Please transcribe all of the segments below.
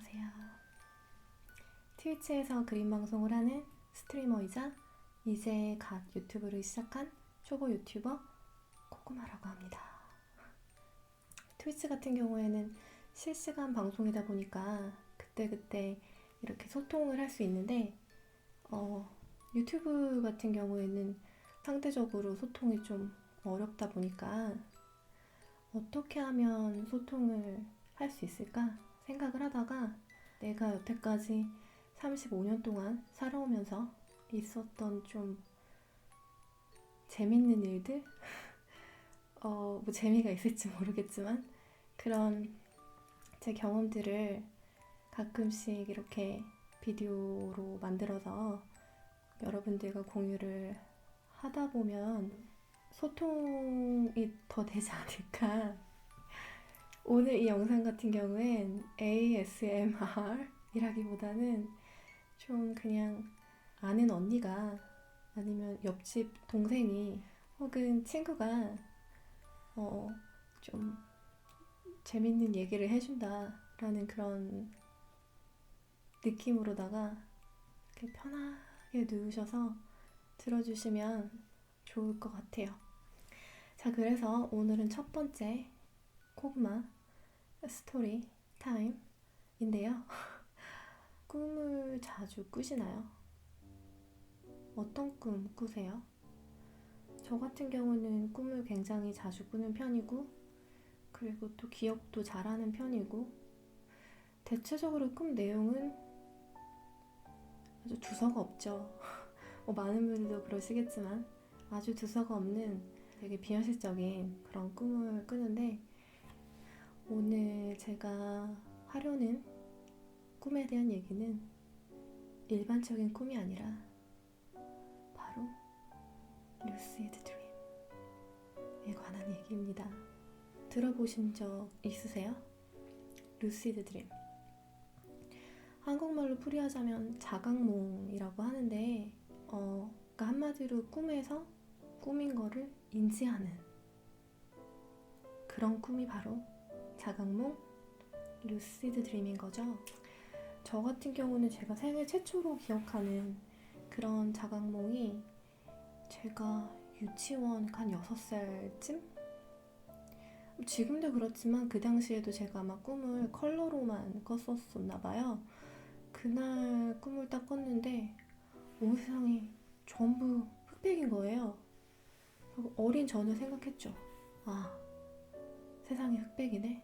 안녕하세요. 트위치에서 그림 방송을 하는 스트리머이자 이제 갓 유튜브를 시작한 초보 유튜버 코코마라고 합니다. 트위치 같은 경우에는 실시간 방송이다 보니까 그때그때 이렇게 소통을 할 수 있는데 유튜브 같은 경우에는 상대적으로 소통이 좀 어렵다 보니까 어떻게 하면 소통을 할 수 있을까 생각을 하다가 내가 여태까지 35년 동안 살아오면서 있었던 좀 재밌는 일들? 뭐 재미가 있을지 모르겠지만 그런 제 경험들을 가끔씩 이렇게 비디오로 만들어서 여러분들과 공유를 하다 보면 소통이 더 되지 않을까. 오늘 이 영상 같은 경우엔 ASMR이라기보다는 좀 그냥 아는 언니가 아니면 옆집 동생이 혹은 친구가 좀 재밌는 얘기를 해준다라는 그런 느낌으로다가 이렇게 편하게 누우셔서 들어주시면 좋을 것 같아요. 자, 그래서 오늘은 첫 번째 코그마 스토리 타임인데요. 꿈을 자주 꾸시나요? 어떤 꿈 꾸세요? 저 같은 경우는 꿈을 굉장히 자주 꾸는 편이고, 그리고 또 기억도 잘하는 편이고, 대체적으로 꿈 내용은 아주 두서가 없죠. 많은 분들도 그러시겠지만 아주 두서가 없는 되게 비현실적인 그런 꿈을 꾸는데, 오늘 제가 하려는 꿈에 대한 얘기는 일반적인 꿈이 아니라 바로 루시드 드림에 관한 얘기입니다. 들어보신 적 있으세요? 루시드 드림. 한국말로 풀이하자면 자각몽이라고 하는데 그러니까 한마디로 꿈에서 꿈인 거를 인지하는 그런 꿈이 바로 자각몽, 루시드 드림인 거죠. 저 같은 경우는 제가 생애 최초로 기억하는 그런 자각몽이 제가 유치원 한 6살쯤? 지금도 그렇지만 그 당시에도 제가 아마 꿈을 컬러로만 꿨었나 봐요. 그날 꿈을 딱 꿨는데 온 세상이 전부 흑백인 거예요. 어린 저는 생각했죠. 아, 세상이 흑백이네.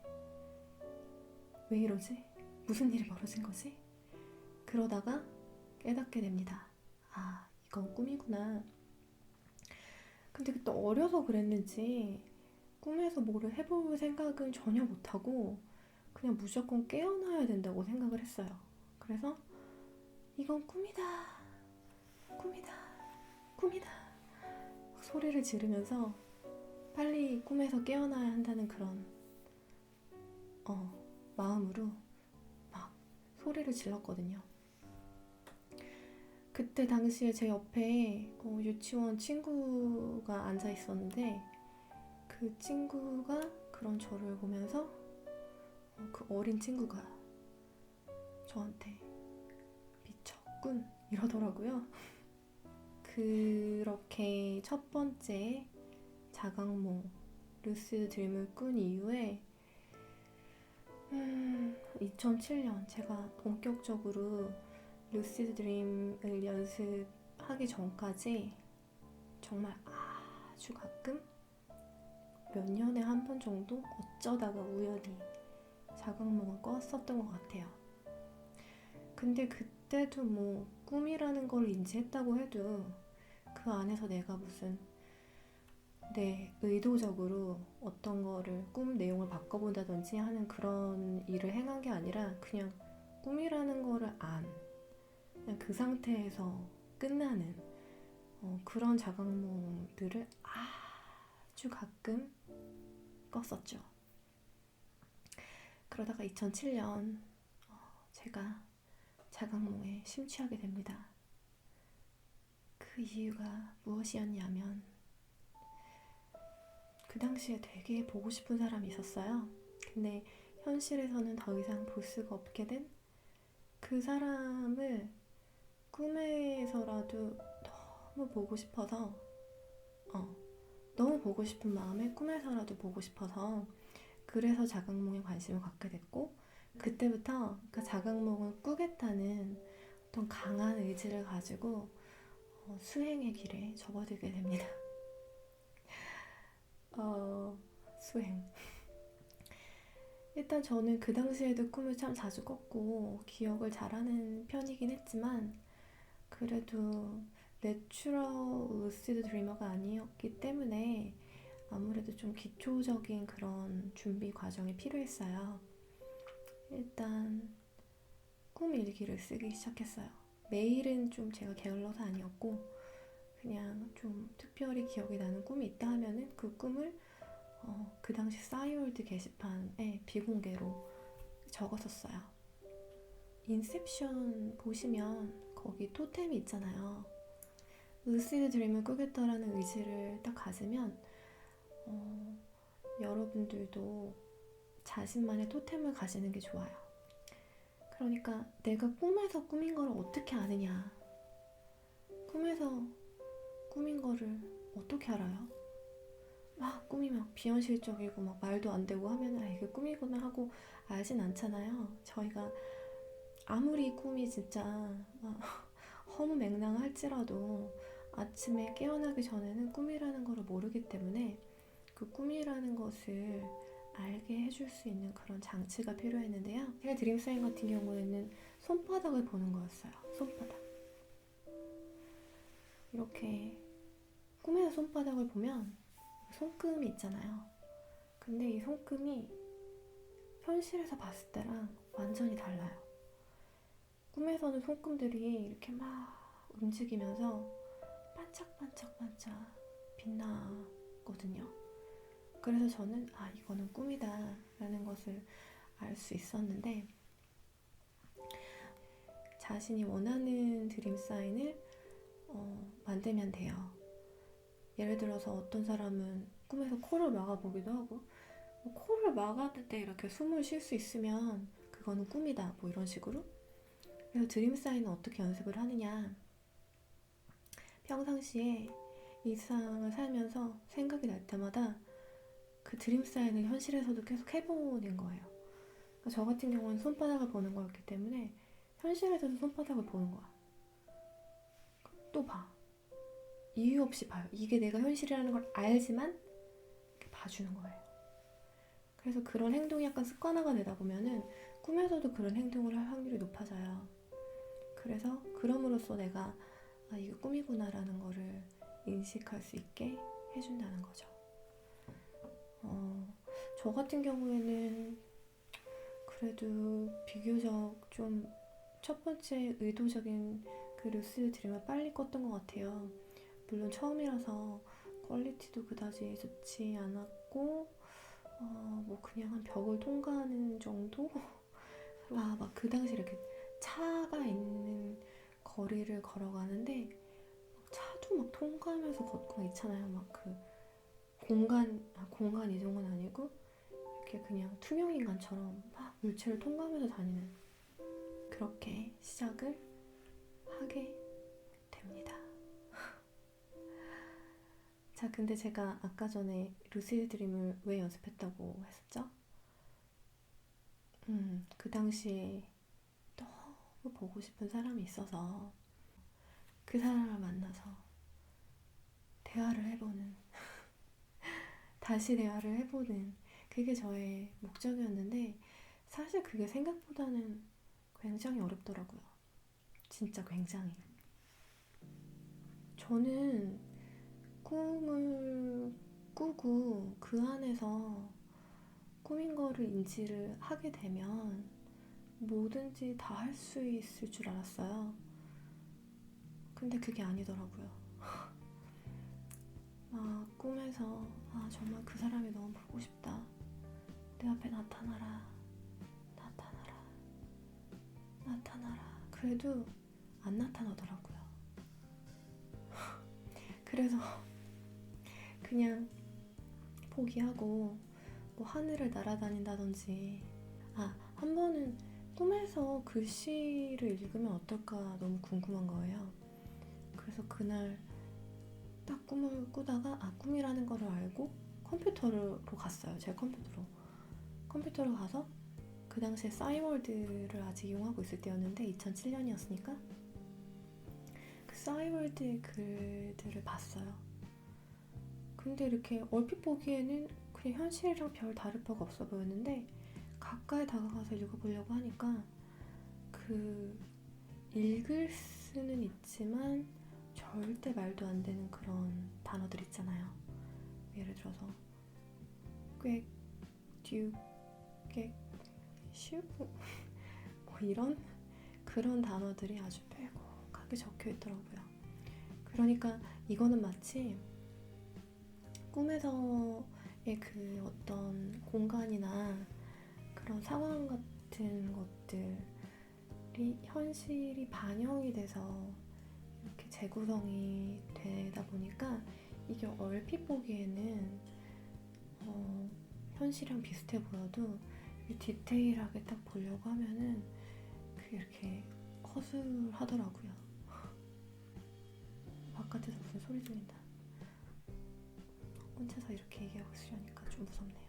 왜 이러지? 무슨 일이 벌어진 거지? 그러다가 깨닫게 됩니다. 아, 이건 꿈이구나. 근데 그때 어려서 그랬는지 꿈에서 뭐를 해볼 생각은 전혀 못하고 그냥 무조건 깨어나야 된다고 생각을 했어요. 그래서 이건 꿈이다, 꿈이다, 꿈이다 소리를 지르면서 빨리 꿈에서 깨어나야 한다는 그런 마음으로 막 소리를 질렀거든요. 그때 당시에 제 옆에 유치원 친구가 앉아 있었는데 그 친구가 그런 저를 보면서 그 어린 친구가 저한테 미쳤군 이러더라고요. 그렇게 첫 번째 자각몽 루시드 드림을 꾼 이후에 2007년 제가 본격적으로 루시드 드림을 연습하기 전까지 정말 아주 가끔 몇 년에 한 번 정도 어쩌다가 우연히 자각몽을 꿨었던 것 같아요. 근데 그때도 뭐 꿈이라는 걸 인지했다고 해도 그 안에서 내가 무슨 의도적으로 어떤 거를 꿈 내용을 바꿔본다든지 하는 그런 일을 행한 게 아니라 그냥 꿈이라는 거를 그냥 그 상태에서 끝나는 그런 자각몽들을 아주 가끔 꿨었죠. 그러다가 2007년 제가 자각몽에 심취하게 됩니다. 그 이유가 무엇이었냐면 그 당시에 되게 보고 싶은 사람이 있었어요. 근데 현실에서는 더 이상 볼 수가 없게 된 그 사람을 꿈에서라도 너무 보고 싶어서 너무 보고 싶은 마음에 꿈에서라도 보고 싶어서 그래서 자각몽에 관심을 갖게 됐고 그때부터 그 자각몽을 꾸겠다는 어떤 강한 의지를 가지고 수행의 길에 접어들게 됩니다. 수행. 일단 저는 그 당시에도 꿈을 참 자주 꿨고 기억을 잘하는 편이긴 했지만 그래도 내추럴 루시드 드리머가 아니었기 때문에 아무래도 좀 기초적인 그런 준비 과정이 필요했어요. 일단 꿈 일기를 쓰기 시작했어요. 매일은 좀 제가 게을러서 아니었고 그냥 좀 특별히 기억이 나는 꿈이 있다 하면은 그 꿈을 그 당시 싸이월드 게시판에 비공개로 적었었어요. 인셉션 보시면 거기 토템이 있잖아요. 루시드 드림을 꾸겠다라는 의지를 딱 가지면 여러분들도 자신만의 토템을 가지는 게 좋아요. 그러니까 내가 꿈에서 꾸민 걸 어떻게 아느냐, 꿈에서 꾸민 거를 어떻게 알아요? 막 꿈이 막 비현실적이고 막 말도 안 되고 하면 이게 꿈이구나 하고 알진 않잖아요. 저희가 아무리 꿈이 진짜 허무맹랑할지라도 아침에 깨어나기 전에는 꿈이라는 걸 모르기 때문에 그 꿈이라는 것을 알게 해줄 수 있는 그런 장치가 필요했는데요. 제가 드림사인 같은 경우에는 손바닥을 보는 거였어요. 손바닥. 이렇게 꿈에서 손바닥을 보면 손금이 있잖아요. 근데 이 손금이 현실에서 봤을 때랑 완전히 달라요. 꿈에서는 손금들이 이렇게 막 움직이면서 반짝반짝반짝 빛나거든요. 그래서 저는 이거는 꿈이다 라는 것을 알 수 있었는데 자신이 원하는 드림 사인을 만들면 돼요. 예를 들어서 어떤 사람은 꿈에서 코를 막아보기도 하고 코를 막았는데 이렇게 숨을 쉴 수 있으면 그거는 꿈이다 뭐 이런 식으로. 그래서 드림 사인은 어떻게 연습을 하느냐, 평상시에 일상을 살면서 생각이 날 때마다 그 드림 사인을 현실에서도 계속 해보는 거예요. 그러니까 저 같은 경우는 손바닥을 보는 거였기 때문에 현실에서도 손바닥을 보는 거야. 또 봐. 이유 없이 봐요. 이게 내가 현실이라는 걸 알지만 이렇게 봐주는 거예요. 그래서 그런 행동이 약간 습관화가 되다 보면은 꿈에서도 그런 행동을 할 확률이 높아져요. 그래서 그럼으로써 내가 이게 꿈이구나라는 거를 인식할 수 있게 해준다는 거죠. 저 같은 경우에는 그래도 비교적 좀 첫 번째 의도적인 그 루시드 드림을 빨리 꿨던 것 같아요. 물론 처음이라서 퀄리티도 그다지 좋지 않았고 뭐 그냥 한 벽을 통과하는 정도? 막 그 당시 이렇게 차가 있는 거리를 걸어가는데 차도 막 통과하면서 걷고 있잖아요. 막 그 공간 이동은 아니고 이렇게 그냥 투명 인간처럼 막 물체를 통과하면서 다니는, 그렇게 시작을 하게 됩니다. 자, 근데 제가 아까 전에 루시드 드림을 왜 연습했다고 했었죠? 그 당시에 너무 보고 싶은 사람이 있어서 그 사람을 만나서 대화를 해보는, 다시 대화를 해보는, 그게 저의 목적이었는데 사실 그게 생각보다는 굉장히 어렵더라고요. 진짜 굉장히. 저는 꿈을 꾸고 그 안에서 꿈인 거를 인지를 하게 되면 뭐든지 다 할 수 있을 줄 알았어요. 근데 그게 아니더라고요. 꿈에서 정말 그 사람이 너무 보고 싶다. 내 앞에 나타나라. 나타나라. 나타나라. 그래도 안 나타나더라고요. 그래서 그냥 포기하고 뭐 하늘을 날아다닌다든지, 한 번은 꿈에서 글씨를 읽으면 어떨까 너무 궁금한 거예요. 그래서 그날 딱 꿈을 꾸다가 꿈이라는 거를 알고 컴퓨터로 갔어요. 제 컴퓨터로 가서 그 당시에 싸이월드를 아직 이용하고 있을 때였는데 2007년이었으니까 그 싸이월드의 글들을 봤어요. 근데 이렇게 얼핏 보기에는 그냥 현실이랑 별 다를 바가 없어 보였는데 가까이 다가가서 읽어보려고 하니까 그 읽을 수는 있지만 절대 말도 안 되는 그런 단어들 있잖아요. 예를 들어서 꽥, 듀, 꽥, 슈? 뭐 이런 그런 단어들이 아주 빼곡하게 적혀 있더라고요. 그러니까 이거는 마치 꿈에서의 그 어떤 공간이나 그런 상황 같은 것들이 현실이 반영이 돼서 이렇게 재구성이 되다 보니까 이게 얼핏 보기에는 현실이랑 비슷해 보여도 디테일하게 딱 보려고 하면은 그게 이렇게 허술하더라고요. 바깥에서 무슨 소리 들린다. 혼자서 이렇게 얘기하고 있으려니까 좀 무섭네요.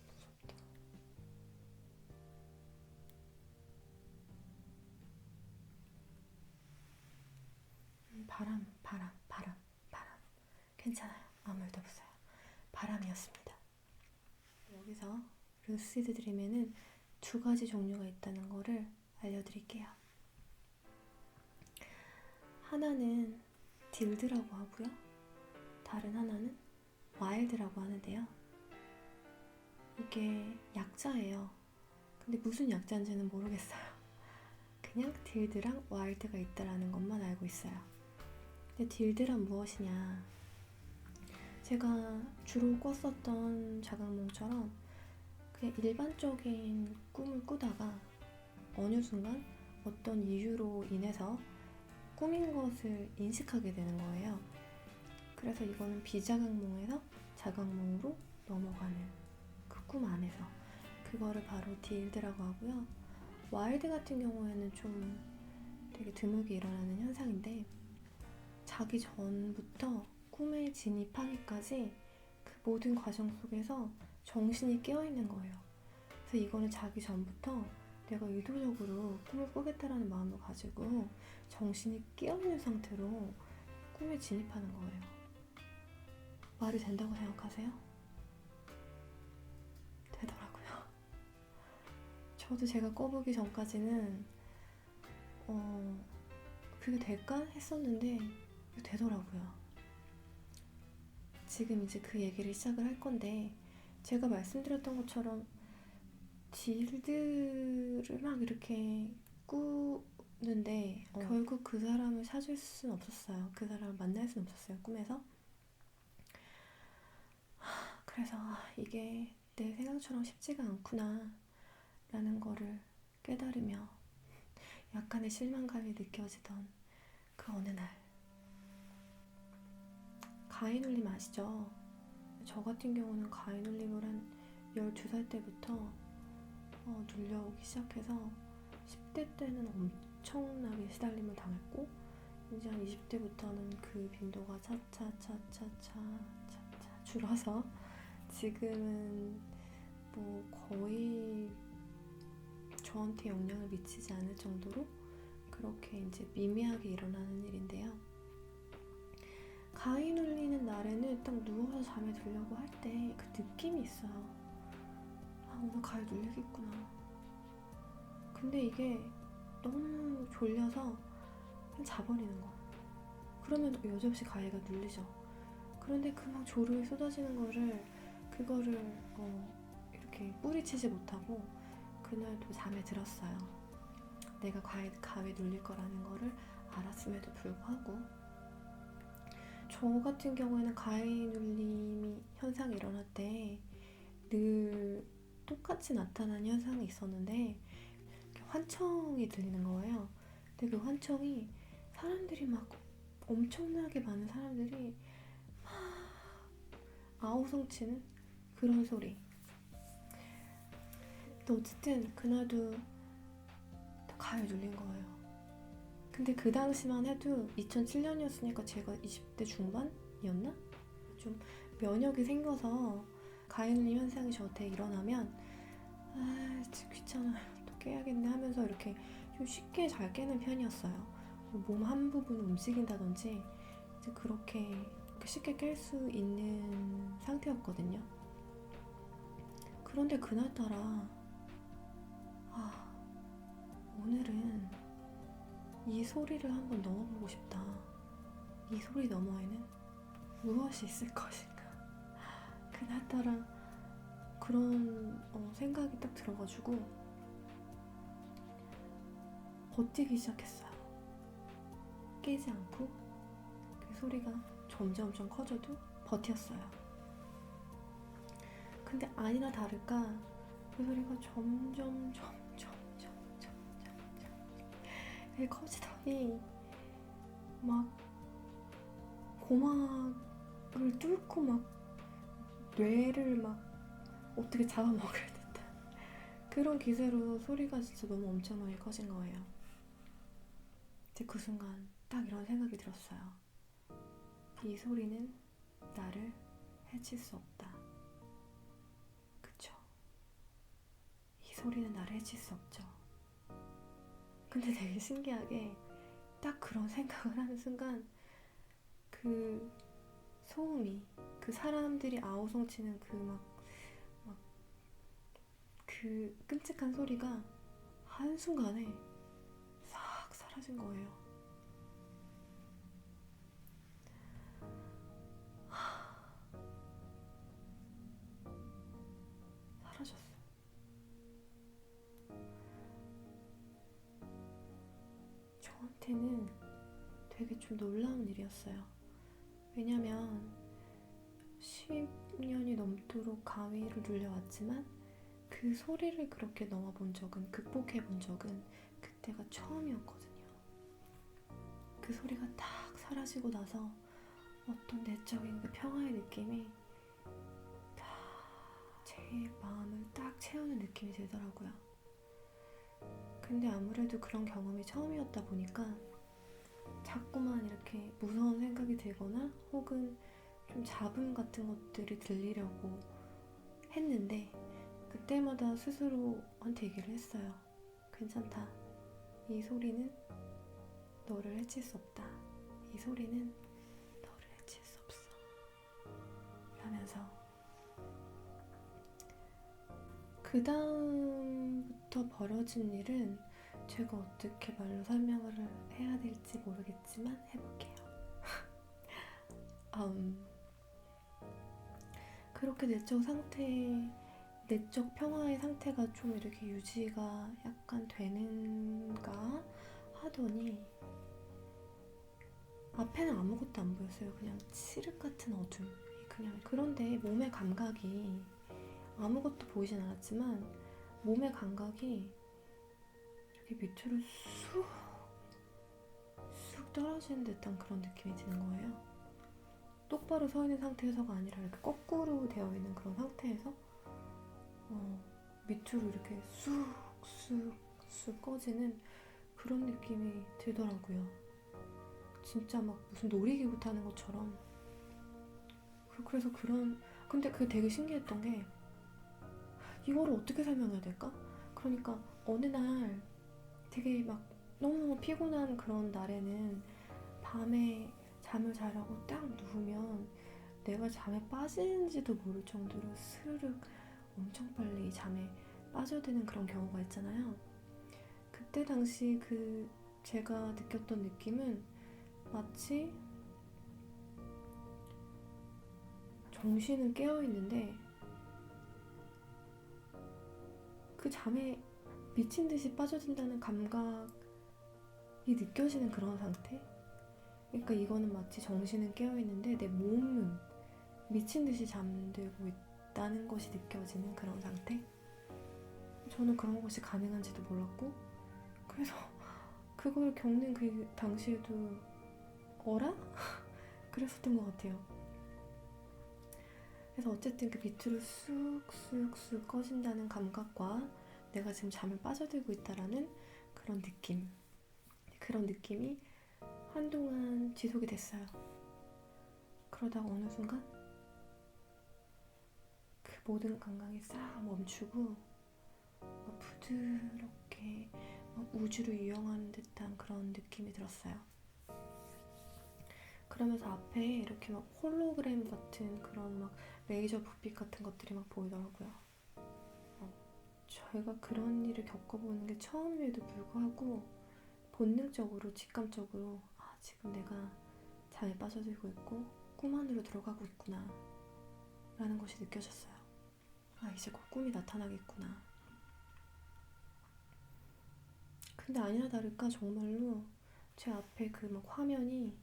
무섭다. 바람. 괜찮아요. 아무 일도 없어요. 바람이었습니다. 여기서 루시드 드림에는 두 가지 종류가 있다는 거를 알려드릴게요. 하나는 딜드라고 하고요. 다른 하나는 와일드라고 하는데요. 이게 약자예요. 근데 무슨 약자인지는 모르겠어요. 그냥 딜드랑 와일드가 있다라는 것만 알고 있어요. 근데 딜드란 무엇이냐? 제가 주로 꿨었던 자각몽처럼 그냥 일반적인 꿈을 꾸다가 어느 순간 어떤 이유로 인해서 꿈인 것을 인식하게 되는 거예요. 그래서 이거는 비자각몽에서 자각몽으로 넘어가는 그 꿈 안에서 그거를 바로 딜드라고 하고요. 와일드 같은 경우에는 좀 되게 드물게 일어나는 현상인데 자기 전부터 꿈에 진입하기까지 그 모든 과정 속에서 정신이 깨어있는 거예요. 그래서 이거는 자기 전부터 내가 의도적으로 꿈을 꾸겠다라는 마음을 가지고 정신이 깨어있는 상태로 꿈에 진입하는 거예요. 말이 된다고 생각하세요? 되더라고요. 저도 제가 꿔보기 전까지는 그게 될까 했었는데 되더라고요. 지금 이제 그 얘기를 시작을 할 건데 제가 말씀드렸던 것처럼 딜드를 막 이렇게 꾸는데 결국 그 사람을 찾을 수는 없었어요. 그 사람을 만날 수는 없었어요. 꿈에서. 그래서 이게 내 생각처럼 쉽지가 않구나 라는 거를 깨달으며 약간의 실망감이 느껴지던 그 어느 날 가인울림 아시죠? 저 같은 경우는 가인울림을 한 12살 때부터 눌려오기 시작해서 10대 때는 엄청나게 시달림을 당했고 이제 한 20대부터는 그 빈도가 차차차차차차차 줄어서 지금은 뭐 거의 저한테 영향을 미치지 않을 정도로 그렇게 이제 미미하게 일어나는 일인데요. 가위 눌리는 날에는 딱 누워서 잠에 들려고 할 때 그 느낌이 있어요. 오늘 가위 눌리겠구나. 근데 이게 너무 졸려서 그냥 자버리는 거. 그러면 여지없이 가위가 눌리죠. 그런데 그 막 졸음이 쏟아지는 그거를 이렇게 뿌리치지 못하고 그날도 잠에 들었어요. 내가 가위 눌릴 거라는 거를 알았음에도 불구하고 저 같은 경우에는 가위 눌림이 현상이 일어날 때 늘 똑같이 나타나는 현상이 있었는데 환청이 들리는 거예요. 근데 그 환청이 사람들이 막 엄청나게 많은 사람들이 막 아우성치는 그런 소리. 근데 어쨌든 그날도 가위에 눌린 거예요. 근데 그 당시만 해도 2007년이었으니까 제가 20대 중반이었나? 좀 면역이 생겨서 가위 눌림 현상이 저한테 일어나면 아 진짜 귀찮아요, 또 깨야겠네 하면서 이렇게 좀 쉽게 잘 깨는 편이었어요. 몸 한 부분 움직인다든지 이제 그렇게 쉽게 깰 수 있는 상태였거든요. 그런데 그날따라 아 오늘은 이 소리를 한번 넣어보고 싶다. 이 소리 너머에는 무엇이 있을 것인가. 그날따라 그런 생각이 딱 들어가지고 버티기 시작했어요. 깨지 않고 그 소리가 점점 커져도 버텼어요. 근데 아니나 다를까 그 소리가 점점 커지더니 막 고막을 뚫고 막 뇌를 막 어떻게 잡아먹을 듯한 그런 기세로 소리가 진짜 너무 엄청나게 커진 거예요. 이제 그 순간 딱 이런 생각이 들었어요. 이 소리는 나를 해칠 수 없다. 그쵸? 이 소리는 나를 해칠 수 없죠. 근데 되게 신기하게 딱 그런 생각을 하는 순간 그 소음이, 그 사람들이 아우성치는 그 끔찍한 소리가 한순간에 싹 사라진 거예요. 사라졌어. 저한테는 되게 좀 놀라운 일이었어요. 왜냐면 10년이 넘도록 가위를 눌려왔지만 그 소리를 그렇게 넘어본 적은, 극복해본 적은 그때가 처음이었거든요. 그 소리가 딱 사라지고 나서 어떤 내적인 그 평화의 느낌이 제 마음을 딱 채우는 느낌이 들더라고요. 근데 아무래도 그런 경험이 처음이었다 보니까 자꾸만 이렇게 무서운 생각이 들거나 혹은 좀 잡음 같은 것들이 들리려고 했는데 그때마다 스스로한테 얘기를 했어요. 괜찮다. 이 소리는 너를 해칠 수 없다. 이 소리는 너를 해칠 수 없어. 라면서 그 다음부터 벌어진 일은 제가 어떻게 말로 설명을 해야 될지 모르겠지만 해볼게요. 그렇게 내적 평화의 상태가 좀 이렇게 유지가 약간 되는가 하더니 앞에는 아무것도 안 보였어요. 그냥 칠흑 같은 어둠. 그냥 그런데 몸의 감각이 아무것도 보이진 않았지만 몸의 감각이 이렇게 밑으로 쑥 떨어지는 듯한 그런 느낌이 드는 거예요. 똑바로 서 있는 상태에서가 아니라 이렇게 거꾸로 되어 있는 그런 상태에서 밑으로 이렇게 쑥 꺼지는 그런 느낌이 들더라고요. 진짜 막 무슨 놀이기구 타는 것처럼. 그래서 근데 그게 되게 신기했던 게 이거를 어떻게 설명해야 될까? 그러니까 어느 날 되게 막 너무너무 피곤한 그런 날에는 밤에 잠을 자려고 딱 누우면 내가 잠에 빠지는지도 모를 정도로 스르륵 엄청 빨리 잠에 빠져드는 그런 경우가 있잖아요. 그때 당시 제가 느꼈던 느낌은 마치 정신은 깨어있는데 그 잠에 미친 듯이 빠져든다는 감각이 느껴지는 그런 상태? 그러니까 이거는 마치 정신은 깨어있는데 내 몸은 미친 듯이 잠들고 있다는 것이 느껴지는 그런 상태? 저는 그런 것이 가능한지도 몰랐고 그래서 그걸 겪는 그 당시에도 어라? 그랬었던 것 같아요. 그래서 어쨌든 그 밑으로 쑥 꺼진다는 감각과 내가 지금 잠에 빠져들고 있다라는 그런 느낌. 그런 느낌이 한동안 지속이 됐어요. 그러다가 어느 순간 그 모든 감각이 싹 멈추고 막 부드럽게 막 우주로 유영하는 듯한 그런 느낌이 들었어요. 그러면서 앞에 이렇게 막 홀로그램 같은 그런 막 레이저 불빛 같은 것들이 막 보이더라고요. 저희가 그런 일을 겪어보는 게 처음임에도 불구하고 본능적으로 직감적으로 지금 내가 잠에 빠져들고 있고 꿈 안으로 들어가고 있구나 라는 것이 느껴졌어요. 이제 곧 꿈이 나타나겠구나. 근데 아니나 다를까 정말로 제 앞에 그 막 화면이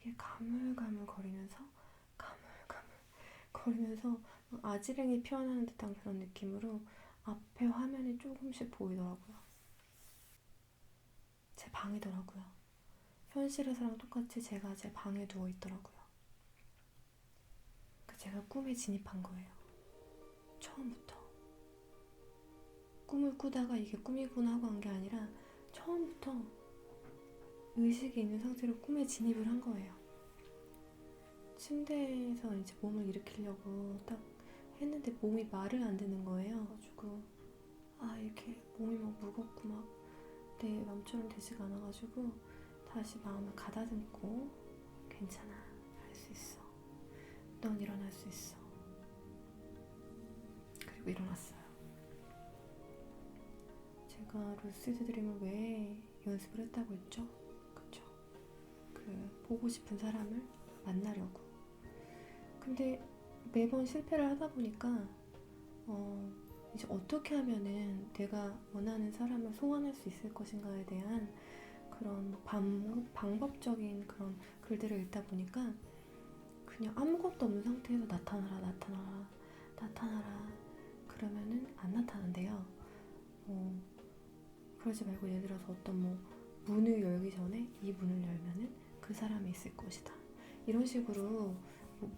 이게 가물가물 거리면서 아지랭이 피어나는 듯한 그런 느낌으로 앞에 화면이 조금씩 보이더라고요. 제 방이더라고요. 현실에서랑 똑같이 제가 제 방에 누워있더라고요. 제가 꿈에 진입한 거예요. 처음부터. 꿈을 꾸다가 이게 꿈이구나 하고 한 게 아니라 처음부터 의식이 있는 상태로 꿈에 진입을 한 거예요. 침대에서 이제 몸을 일으키려고 딱 했는데 몸이 말을 안 듣는 거예요. 그래가지고 이렇게 몸이 막 무겁고 막 내 맘처럼 되지가 않아가지고 다시 마음을 가다듬고 괜찮아, 할 수 있어, 넌 일어날 수 있어. 그리고 일어났어요. 제가 루시드 드림을 왜 연습을 했다고 했죠? 그쵸? 보고 싶은 사람을 만나려고. 근데 매번 실패를 하다 보니까 이제 어떻게 하면은 내가 원하는 사람을 소환할 수 있을 것인가에 대한 그런 방법적인 그런 글들을 읽다 보니까 그냥 아무것도 없는 상태에서 나타나라 그러면은 안 나타난대요. 그러지 말고 예를 들어서 어떤 문을 열기 전에 이 문을 열면은 그 사람이 있을 것이다, 이런 식으로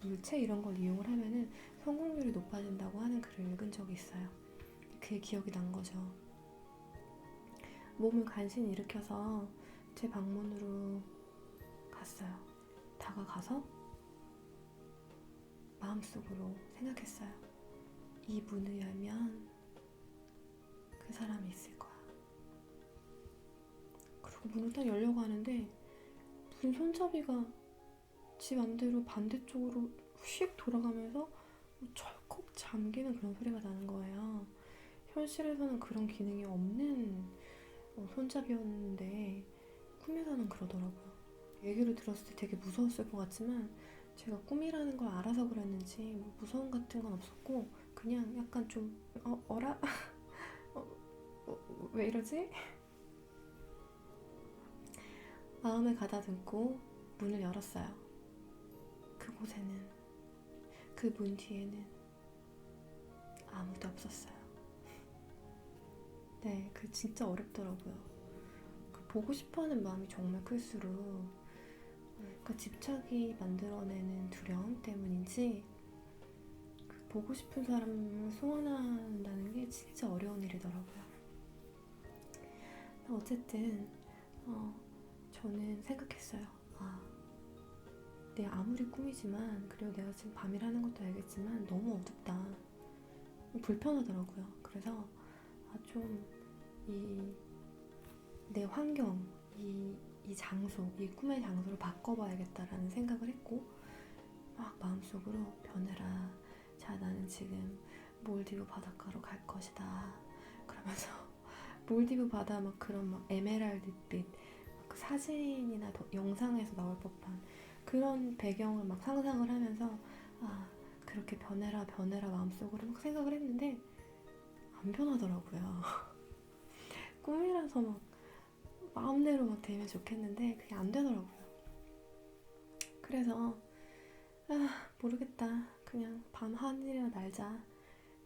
물체 이런 걸 이용을 하면은 성공률이 높아진다고 하는 글을 읽은 적이 있어요. 그게 기억이 난 거죠. 몸을 간신히 일으켜서 제 방문으로 갔어요. 다가가서 마음속으로 생각했어요. 이 문을 열면 그 사람이 있을 거야. 그리고 문을 딱 열려고 하는데 문 손잡이가 지 맘대로 반대쪽으로 휙 돌아가면서 철컥 잠기는 그런 소리가 나는 거예요. 현실에서는 그런 기능이 없는 손잡이였는데 꿈에서는 그러더라고요. 얘기를 들었을 때 되게 무서웠을 것 같지만 제가 꿈이라는 걸 알아서 그랬는지 무서움 같은 건 없었고 그냥 약간 좀 어라? 왜 이러지? 마음을 가다듬고 문을 열었어요. 그곳에는, 그 문 뒤에는 아무도 없었어요. 네, 진짜 어렵더라고요. 보고 싶어하는 마음이 정말 클수록 집착이 만들어내는 두려움 때문인지 보고 싶은 사람을 소환한다는 게 진짜 어려운 일이더라고요. 어쨌든 저는 생각했어요. 내 아무리 꿈이지만, 그리고 내가 지금 밤이라는 것도 알겠지만 너무 어둡다, 불편하더라고요. 그래서 좀 내 환경, 이 장소, 이 꿈의 장소를 바꿔봐야겠다라는 생각을 했고 막 마음속으로 변해라. 자, 나는 지금 몰디브 바닷가로 갈 것이다. 그러면서 몰디브 바다 막 그런 막 에메랄드빛 그 사진이나 영상에서 나올 법한 그런 배경을 막 상상을 하면서 그렇게 변해라 마음속으로 막 생각을 했는데 안 변하더라고요. 꿈이라서 막 마음대로 막 되면 좋겠는데 그게 안 되더라고요. 그래서 모르겠다, 그냥 밤 하늘이나 날자.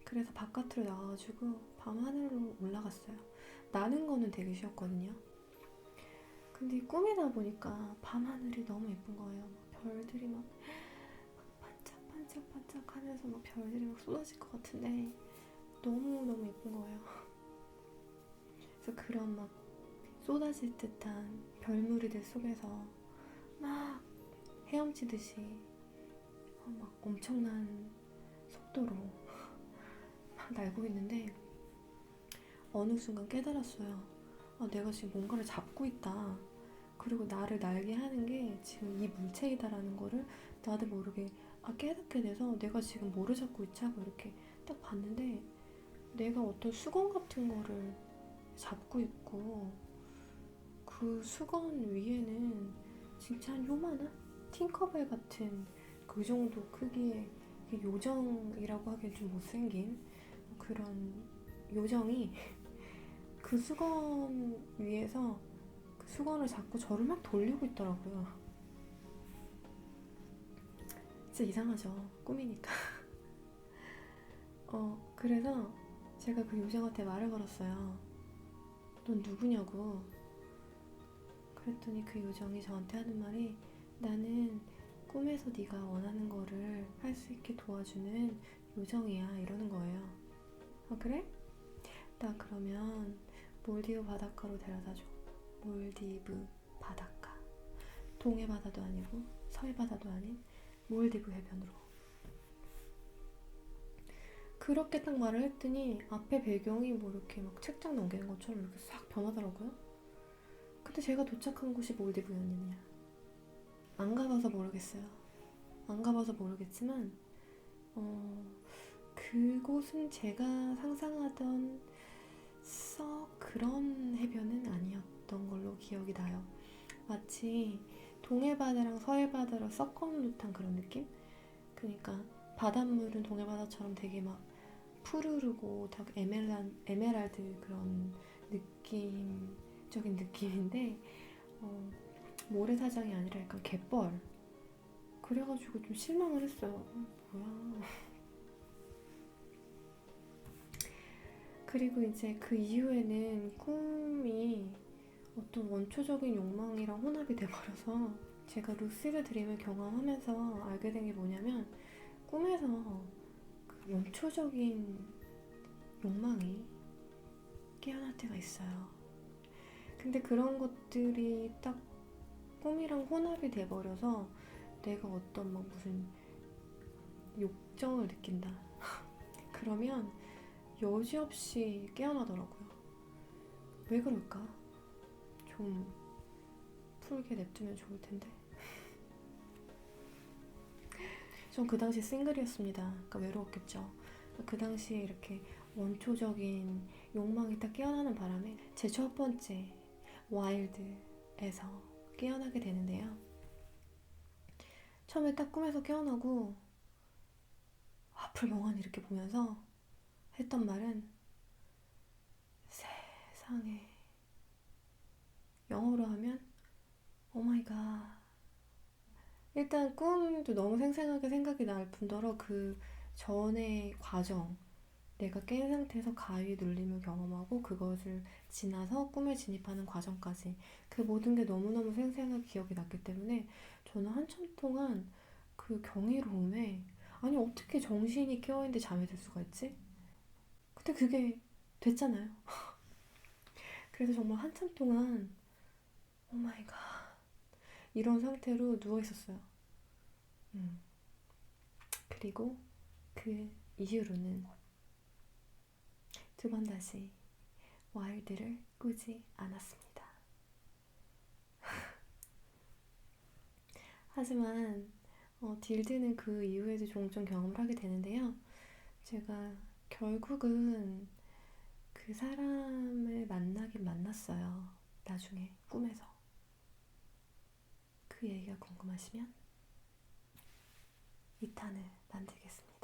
그래서 바깥으로 나와가지고 밤 하늘로 올라갔어요. 나는 거는 되게 쉬웠거든요. 근데 꿈이다 보니까 밤 하늘이 너무 예쁜 거예요. 별들이 막 반짝반짝 하면서 막 별들이 막 쏟아질 것 같은데 너무너무 예쁜 거예요. 그래서 그런 막 쏟아질 듯한 별무리들 속에서 막 헤엄치듯이 막 엄청난 속도로 막 날고 있는데 어느 순간 깨달았어요. 아, 내가 지금 뭔가를 잡고 있다. 그리고 나를 날게 하는 게 지금 이 물체이다라는 거를 나도 모르게 깨닫게 돼서 내가 지금 뭐를 잡고 있지 하고 이렇게 딱 봤는데 내가 어떤 수건 같은 거를 잡고 있고 그 수건 위에는 진짜 한 요만한 팅커벨 같은 그 정도 크기의 요정이라고 하기엔 좀 못생긴 그런 요정이 그 수건 위에서 그 수건을 잡고 저를 막 돌리고 있더라고요. 진짜 이상하죠. 꿈이니까. 그래서 제가 그 요정한테 말을 걸었어요. 넌 누구냐고. 그랬더니 그 요정이 저한테 하는 말이 나는 꿈에서 네가 원하는 거를 할 수 있게 도와주는 요정이야 이러는 거예요. 그래? 나 그러면 몰디브 바닷가로 데려다줘. 몰디브 바닷가. 동해 바다도 아니고 서해 바다도 아닌 몰디브 해변으로. 그렇게 딱 말을 했더니 앞에 배경이 뭐 이렇게 막 책장 넘기는 것처럼 이렇게 싹 변하더라고요. 근데 제가 도착한 곳이 몰디브였느냐. 안 가봐서 모르겠어요. 안 가봐서 모르겠지만 그곳은 제가 상상하던 썩 그런 해변은 아니었던 걸로 기억이 나요. 마치 동해바다랑 서해바다를 섞어놓은 듯한 그런 느낌? 그러니까 바닷물은 동해바다처럼 되게 막 푸르르고 다 에메랄드 그런 느낌적인 느낌인데 모래사장이 아니라 약간 갯벌. 그래가지고 좀 실망을 했어요. 뭐야. 그리고 이제 그 이후에는 꿈이 어떤 원초적인 욕망이랑 혼합이 돼버려서 제가 루시드 드림을 경험하면서 알게 된 게 뭐냐면 꿈에서 그 원초적인 욕망이 깨어날 때가 있어요. 근데 그런 것들이 딱 꿈이랑 혼합이 돼버려서 내가 어떤 막 무슨 욕정을 느낀다. 그러면 여지없이 깨어나더라고요. 왜 그럴까? 좀 풀게 냅두면 좋을 텐데. 전 그 당시 싱글이었습니다. 그러니까 외로웠겠죠. 그 당시에 이렇게 원초적인 욕망이 딱 깨어나는 바람에 제 첫 번째 와일드에서 깨어나게 되는데요. 처음에 딱 꿈에서 깨어나고 앞을 멍하니 이렇게 보면서 했던 말은 세상에, 영어로 하면 오 마이 갓. 일단 꿈도 너무 생생하게 생각이 날 뿐더러 그 전의 과정, 내가 깬 상태에서 가위 눌림을 경험하고 그것을 지나서 꿈에 진입하는 과정까지 그 모든 게 너무너무 생생하게 기억이 났기 때문에 저는 한참 동안 그 경이로움에 아니 어떻게 정신이 깨어있는데 잠이 들 수가 있지? 근데 그게 됐잖아요. 그래서 정말 한참 동안 오 마이 갓 이런 상태로 누워 있었어요. 그리고 그 이후로는 두 번 다시 와일드를 꾸지 않았습니다. 하지만 딜드는 그 이후에도 종종 경험을 하게 되는데요. 제가 결국은 그 사람을 만나긴 만났어요. 나중에 꿈에서. 그 얘기가 궁금하시면 2탄을 만들겠습니다.